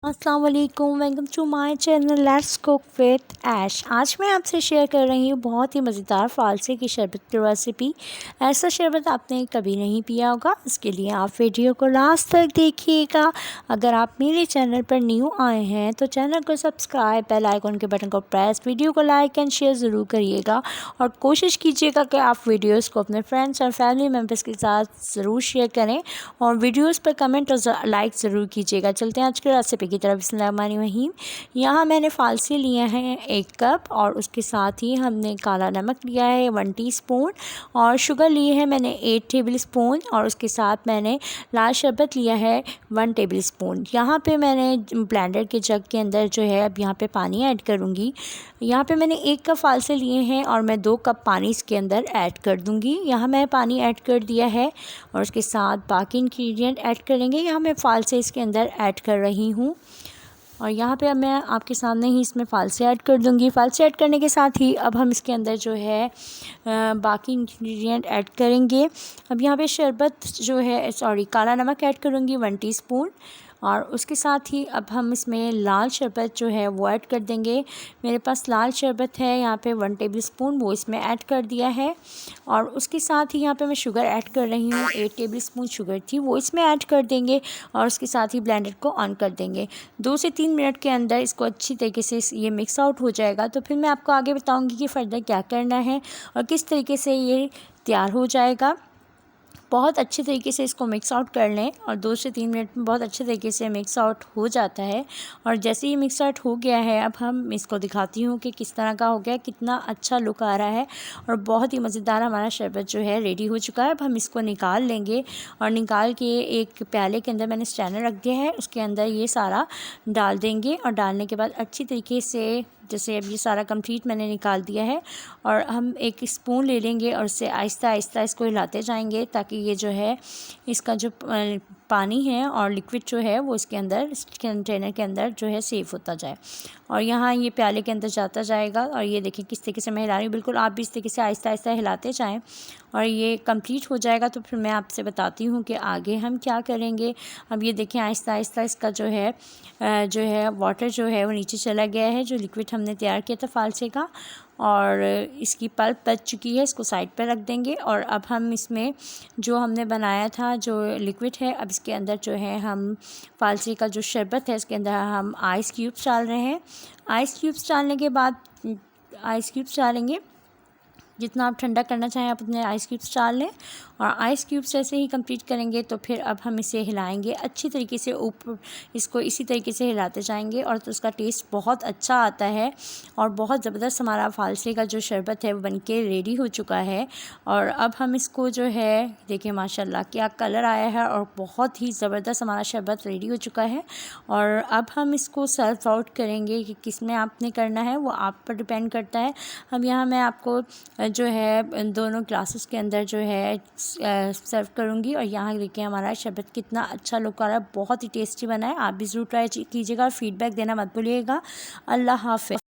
अस्सलाम वालेकुम, welcome to my channel let's cook with Aish. आज मैं आपसे शेयर कर रही हूँ बहुत ही मज़ेदार फ़ालसे की शरबत की रेसिपी। ऐसा शरबत आपने कभी नहीं पिया होगा, इसके लिए आप वीडियो को लास्ट तक देखिएगा। अगर आप मेरे चैनल पर न्यू आए हैं तो चैनल को सब्सक्राइब, बेल आइकन के बटन को प्रेस, वीडियो को लाइक एंड शेयर ज़रूर करिएगा और कोशिश कीजिएगा कि आप वीडियोज़ को अपने फ्रेंड्स और फैमिली मेम्बर्स के साथ ज़रूर शेयर करें और वीडियोज़ पर कमेंट और लाइक ज़रूर कीजिएगा। चलते हैं आज की रेसिपी की तरफ। बिस्मिल्लाहिर्रहमानिर्रहीम। यहाँ मैंने फ़ालसे लिए हैं 1 कप और उसके साथ ही हमने काला नमक लिया है 1 टीस्पून और शुगर लिए है मैंने 8 टेबल स्पून और उसके साथ मैंने लाल शरबत लिया है 1 टेबल स्पून। यहाँ पे मैंने ब्लेंडर के जग के अंदर जो है अब यहाँ पे पानी ऐड करूँगी। यहाँ पे मैंने 1 कप फ़ालसे लिए हैं और मैं 2 कप पानी इसके अंदर ऐड कर दूँगी। यहाँ मैं पानी ऐड कर दिया है और उसके साथ बाकी इंग्रेडिएंट ऐड करेंगे। यहाँ मैं फ़ालसे इसके अंदर ऐड कर रही हूँ और यहाँ पे अब मैं आपके सामने ही इसमें फ़ालसे ऐड कर दूँगी। फ़ालसे ऐड करने के साथ ही अब हम इसके अंदर जो है बाकी इंग्रेडिएंट ऐड करेंगे। अब यहाँ पे शरबत जो है काला नमक ऐड करूँगी 1 टीस्पून और उसके साथ ही अब हम इसमें लाल शरबत जो है वो ऐड कर देंगे। मेरे पास लाल शरबत है यहाँ पे 1 टेबल स्पून, वो इसमें ऐड कर दिया है और उसके साथ ही यहाँ पे मैं शुगर ऐड कर रही हूँ 8 टेबल स्पून शुगर थी, वो इसमें ऐड कर देंगे और उसके साथ ही ब्लेंडर को ऑन कर देंगे। 2 से 3 मिनट के अंदर इसको अच्छी तरीके से ये मिक्स आउट हो जाएगा। तो फिर मैं आपको आगे बताऊँगी कि फ़र्दर क्या करना है और किस तरीके से ये तैयार हो जाएगा। बहुत अच्छे तरीके से इसको मिक्स आउट कर लें और 2 से 3 मिनट में बहुत अच्छे तरीके से मिक्स आउट हो जाता है। और जैसे ही मिक्स आउट हो गया है अब हम इसको दिखाती हूँ कि किस तरह का हो गया, कितना अच्छा लुक आ रहा है और बहुत ही मज़ेदार हमारा शरबत जो है रेडी हो चुका है। अब हम इसको निकाल लेंगे और निकाल के एक प्याले के अंदर मैंने स्ट्रेनर रख दिया है, उसके अंदर ये सारा डाल देंगे और डालने के बाद अच्छी तरीके से जैसे अब ये सारा कंप्लीट मैंने निकाल दिया है और हम एक स्पून ले लेंगे और उससे आहिस्ता आहिस्ता इसको हिलाते जाएंगे ताकि ये जो है इसका जो पानी है और लिक्विड जो है वो इसके अंदर इस कंटेनर के अंदर जो है सेव होता जाए और यहाँ ये प्याले के अंदर जाता जाएगा। और ये देखें किस तरीके से मैं हिला रही हूँ, बिल्कुल आप भी इस तरीके से आहिस्ता आहिस्ता हिलाते जाएं और ये कंप्लीट हो जाएगा। तो फिर मैं आपसे बताती हूँ कि आगे हम क्या करेंगे। अब ये देखें आहिस्ता आहिस्ता इसका जो है वाटर जो है वो नीचे चला गया है, जो लिक्विड हमने तैयार किया था फ़ालसे का, और इसकी पल्प बच चुकी है, इसको साइड पर रख देंगे। और अब हम इसमें जो हमने बनाया था जो लिक्विड है, अब इसके अंदर जो है हम फ़ालसे का जो शरबत है इसके अंदर हम आइस क्यूब्स डाल रहे हैं। आइस क्यूब्स डालने के बाद आइस क्यूब्स डालेंगे, जितना आप ठंडा करना चाहें आप उतने आइस क्यूब्स डाल लें और आइस क्यूब्स जैसे ही कंप्लीट करेंगे तो फिर अब हम इसे हिलाएंगे अच्छी तरीके से, ऊपर इसको इसी तरीके से हिलाते जाएंगे और तो उसका टेस्ट बहुत अच्छा आता है और बहुत ज़बरदस्त हमारा फ़ालसे का जो शरबत है वो बनके रेडी हो चुका है। और अब हम इसको जो है देखिए माशाल्लाह क्या कलर आया है और बहुत ही ज़बरदस्त हमारा शरबत रेडी हो चुका है। और अब हम इसको सर्व आउट करेंगे कि किस में आपने करना है वो आप पर डिपेंड करता है। अब यहाँ मैं आपको जो है दोनों ग्लासेस के अंदर जो है सर्व करूँगी और यहाँ देखिए हमारा शरबत कितना अच्छा लुक आ रहा है, बहुत ही टेस्टी बना है। आप भी ज़रूर ट्राई कीजिएगा और फीडबैक देना मत भूलिएगा। अल्लाह हाफ़िज़।